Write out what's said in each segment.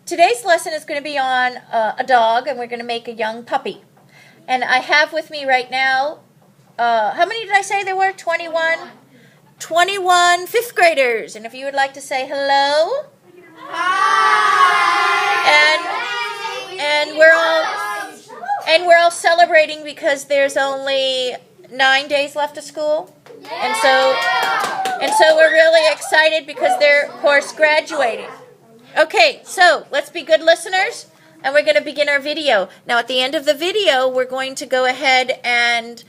Today's lesson is going to be on a dog, and we're going to make a young puppy. And I have with me right now, how many did I say there were? 21? 21 fifth graders. And if you would like to say hello. Hi. And we're all celebrating because there's only 9 days left of school. And so we're really excited because they're, of course, graduating. Okay, so let's be good listeners, and we're going to begin our video. Now, at the end of the video, we're going to go ahead and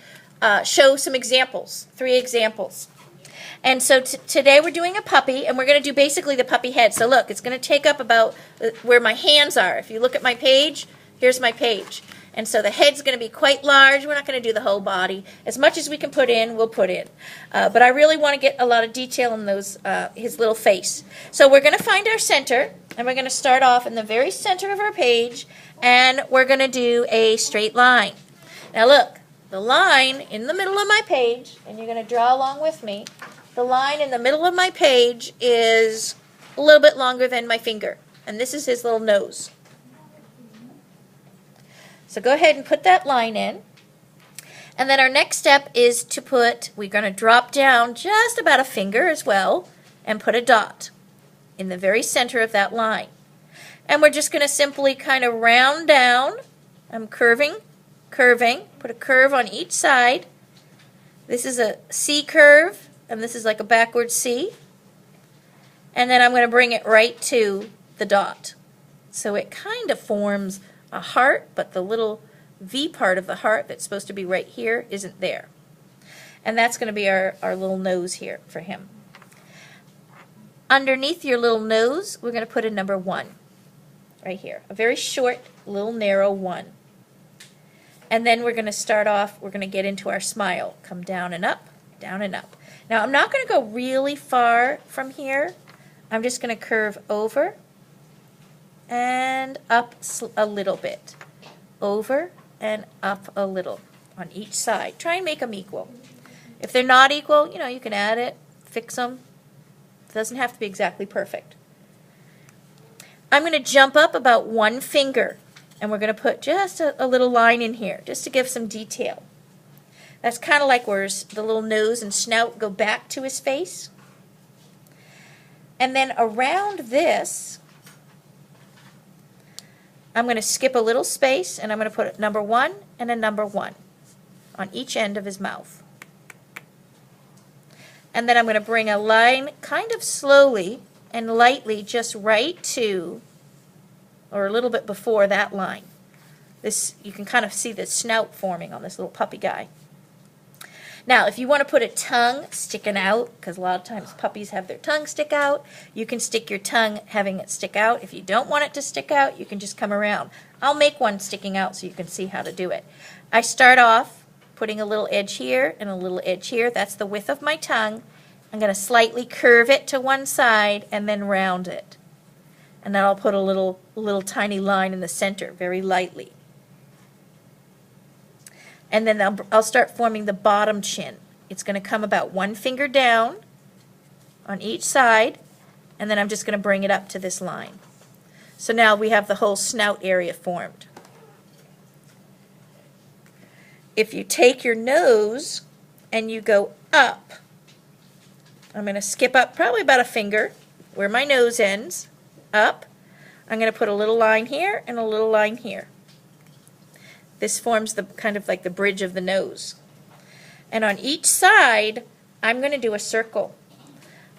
show some examples, 3 examples. And so today we're doing a puppy, and we're going to do basically the puppy head. So look, it's going to take up about where my hands are. If you look at my page, here's my page. And so the head's going to be quite large. We're not going to do the whole body. As much as we can put in, we'll put in. But I really want to get a lot of detail in those his little face. So we're going to find our center, and we're going to start off in the very center of our page, and we're going to do a straight line. Now look, the line in the middle of my page, and you're going to draw along with me, the line in the middle of my page is a little bit longer than my finger. And this is his little nose. So go ahead and put that line in. And then our next step is to we're going to drop down just about a finger as well and put a dot in the very center of that line. And we're just going to simply kind of round down. I'm curving, put a curve on each side. This is a C curve, and this is like a backward C. And then I'm going to bring it right to the dot. So it kind of forms a heart, but the little V part of the heart that's supposed to be right here isn't there. And that's going to be our little nose here for him. Underneath your little nose, we're going to put a number 1 right here. A very short, little narrow 1. And then we're going to start off, we're going to get into our smile. Come down and up, down and up. Now I'm not going to go really far from here. I'm just going to curve over and up a little bit. Over and up a little on each side. Try and make them equal. If they're not equal, you can add it, fix them. It doesn't have to be exactly perfect. I'm going to jump up about 1 finger, and we're going to put just a little line in here, just to give some detail. That's kind of like where the little nose and snout go back to his face. And then around this, I'm going to skip a little space, and I'm going to put a number 1 and a number 1 on each end of his mouth. And then I'm going to bring a line kind of slowly and lightly just right to, or a little bit before that line. This, you can kind of see the snout forming on this little puppy guy. Now, if you want to put a tongue sticking out, because a lot of times puppies have their tongue stick out, you can stick your tongue having it stick out. If you don't want it to stick out, you can just come around. I'll make one sticking out so you can see how to do it. I start off putting a little edge here and a little edge here. That's the width of my tongue. I'm going to slightly curve it to one side and then round it. And then I'll put a little tiny line in the center, very lightly. And then I'll start forming the bottom chin. It's going to come about 1 finger down on each side, and then I'm just going to bring it up to this line. So now we have the whole snout area formed. If you take your nose and you go up, I'm going to skip up probably about a finger where my nose ends, up. I'm going to put a little line here and a little line here. This forms the kind of like the bridge of the nose. And on each side, I'm going to do a circle.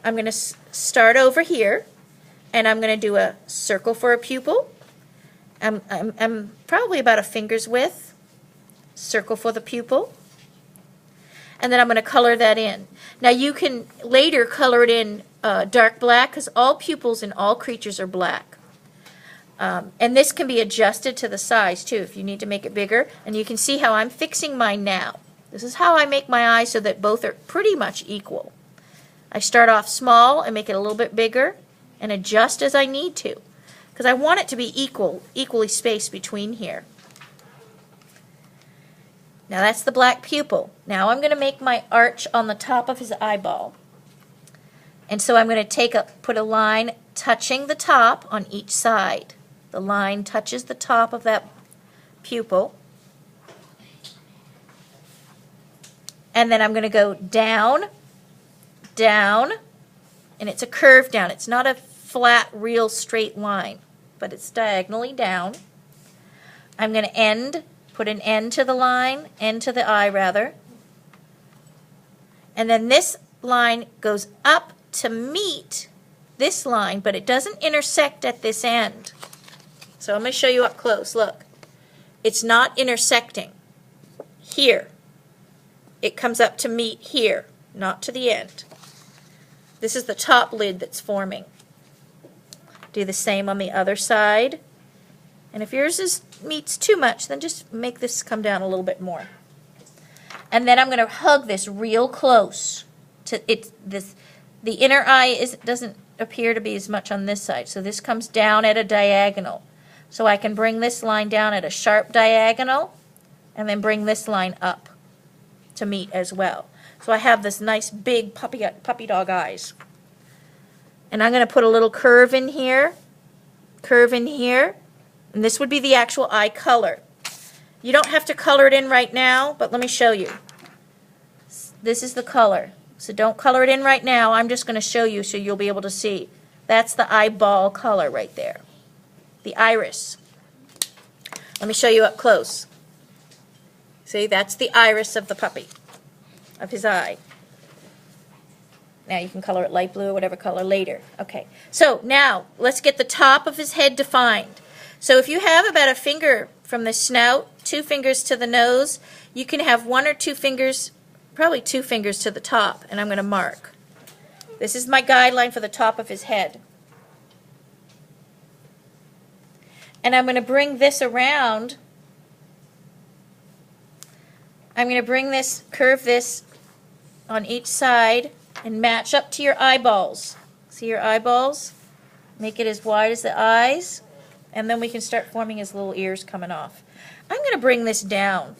I'm going to start over here, and I'm going to do a circle for a pupil. I'm probably about a finger's width. Circle for the pupil. And then I'm going to color that in. Now you can later color it in dark black, because all pupils in all creatures are black. And this can be adjusted to the size too if you need to make it bigger. And you can see how I'm fixing mine now. This is how I make my eyes so that both are pretty much equal. I start off small and make it a little bit bigger and adjust as I need to, because I want it to be equally spaced between here. Now that's the black pupil. Now I'm going to make my arch on the top of his eyeball. And so I'm going to put a line touching the top on each side. The line touches the top of that pupil. And then I'm going to go down, down, and it's a curve down. It's not a flat, real straight line, but it's diagonally down. I'm going to put an end to the line, end to the eye rather. And then this line goes up to meet this line, but it doesn't intersect at this end. So I'm going to show you up close. Look, it's not intersecting here. It comes up to meet here, not to the end. This is the top lid that's forming. Do the same on the other side. And if yours meets too much, then just make this come down a little bit more. And then I'm going to hug this real close to it. The inner eye doesn't appear to be as much on this side, so this comes down at a diagonal. So I can bring this line down at a sharp diagonal, and then bring this line up to meet as well. So I have this nice big puppy dog eyes. And I'm going to put a little curve in here, and this would be the actual eye color. You don't have to color it in right now, but let me show you. This is the color. So don't color it in right now. I'm just going to show you so you'll be able to see. That's the eyeball color right there. The iris. Let me show you up close. See, that's the iris of the puppy, of his eye. Now you can color it light blue or whatever color later. Okay, so now let's get the top of his head defined. So if you have about a finger from the snout, 2 fingers to the nose, you can have 1 or 2 fingers, probably 2 fingers to the top, and I'm going to mark. This is my guideline for the top of his head. And I'm going to bring this around. I'm going to bring this, curve this on each side and match up to your eyeballs. See your eyeballs? Make it as wide as the eyes. And then we can start forming his little ears coming off. I'm going to bring this down.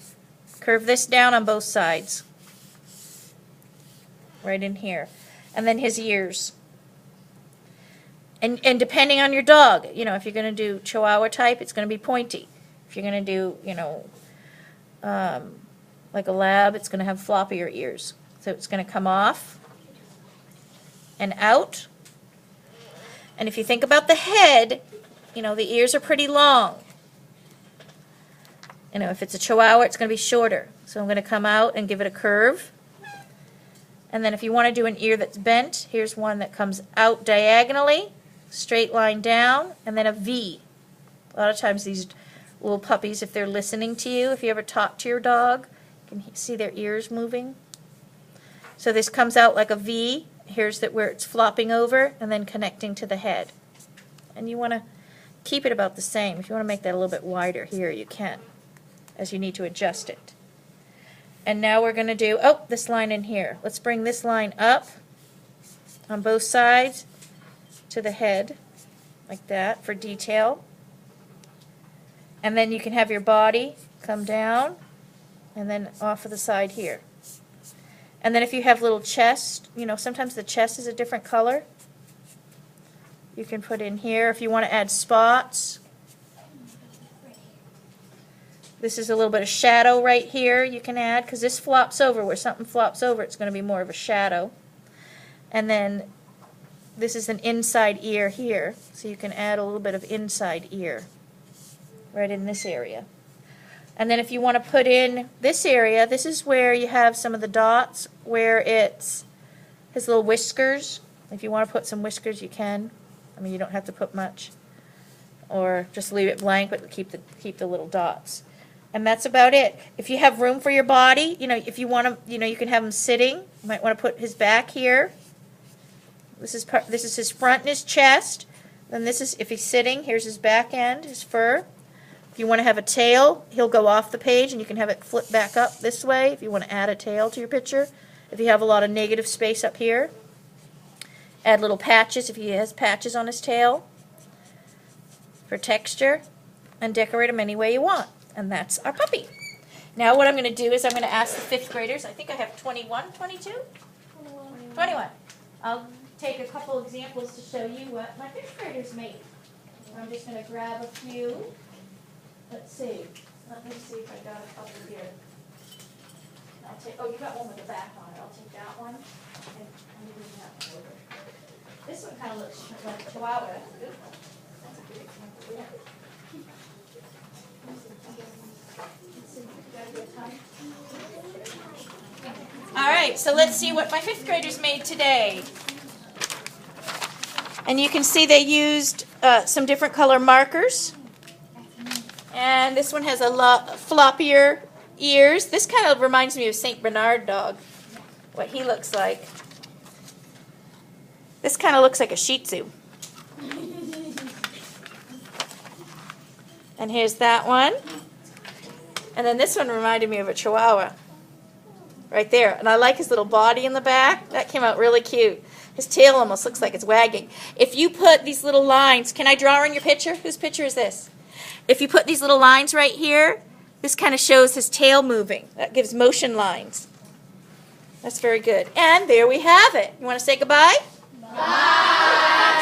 Curve this down on both sides. Right in here. And then his ears. And depending on your dog, you know, if you're going to do Chihuahua type, it's going to be pointy. If you're going to do, you know, like a lab, it's going to have floppier ears. So it's going to come off and out. And if you think about the head, you know, the ears are pretty long. You know, if it's a Chihuahua, it's going to be shorter. So I'm going to come out and give it a curve. And then if you want to do an ear that's bent, here's one that comes out diagonally, straight line down, and then a V. A lot of times these little puppies, if they're listening to you, if you ever talk to your dog, you can see their ears moving. So this comes out like a V. Here's where it's flopping over and then connecting to the head. And you want to keep it about the same. If you want to make that a little bit wider here, you can, as you need to adjust it. And now we're going to do, this line in here. Let's bring this line up on both sides to the head, like that, for detail. And then you can have your body come down and then off of the side here. And then if you have little chest, you know, sometimes the chest is a different color. You can put in here if you want to add spots. This is a little bit of shadow right here you can add, because this flops over. Where something flops over, it's going to be more of a shadow. And then this is an inside ear here, so you can add a little bit of inside ear right in this area. And then if you want to put in this area, this is where you have some of the dots, where it's his little whiskers. If you want to put some whiskers, you can. I mean, you don't have to put much. Or just leave it blank, but keep the little dots. And that's about it. If you have room for your body, you know, if you want to, you know, you can have him sitting. You might want to put his back here. This is his front and his chest. Then this is, if he's sitting, here's his back end, his fur. If you want to have a tail, he'll go off the page and you can have it flip back up this way if you want to add a tail to your picture. If you have a lot of negative space up here. Add little patches if he has patches on his tail for texture, and decorate him any way you want. And that's our puppy. Now what I'm going to do is I'm going to ask the 5th graders. I think I have 21, 22? 21. I'll take a couple examples to show you what my 5th graders made. I'm just going to grab a few. Let's see. Let me see if I got a couple here. I'll take, oh, you got one with the back on it. I'll take that one. And I'm moving that one over. This one kind of looks like a chihuahua. That's a good one. That's a good example. Yeah. All right, so let's see what my 5th graders made today. And you can see they used some different color markers. And this one has a lot floppier ears. This kind of reminds me of St. Bernard dog, what he looks like. This kind of looks like a Shih Tzu. And here's that one. And then this one reminded me of a Chihuahua. Right there. And I like his little body in the back. That came out really cute. His tail almost looks like it's wagging. If you put these little lines, can I draw in your picture? Whose picture is this? If you put these little lines right here, this kind of shows his tail moving. That gives motion lines. That's very good. And there we have it. You want to say goodbye? Bye.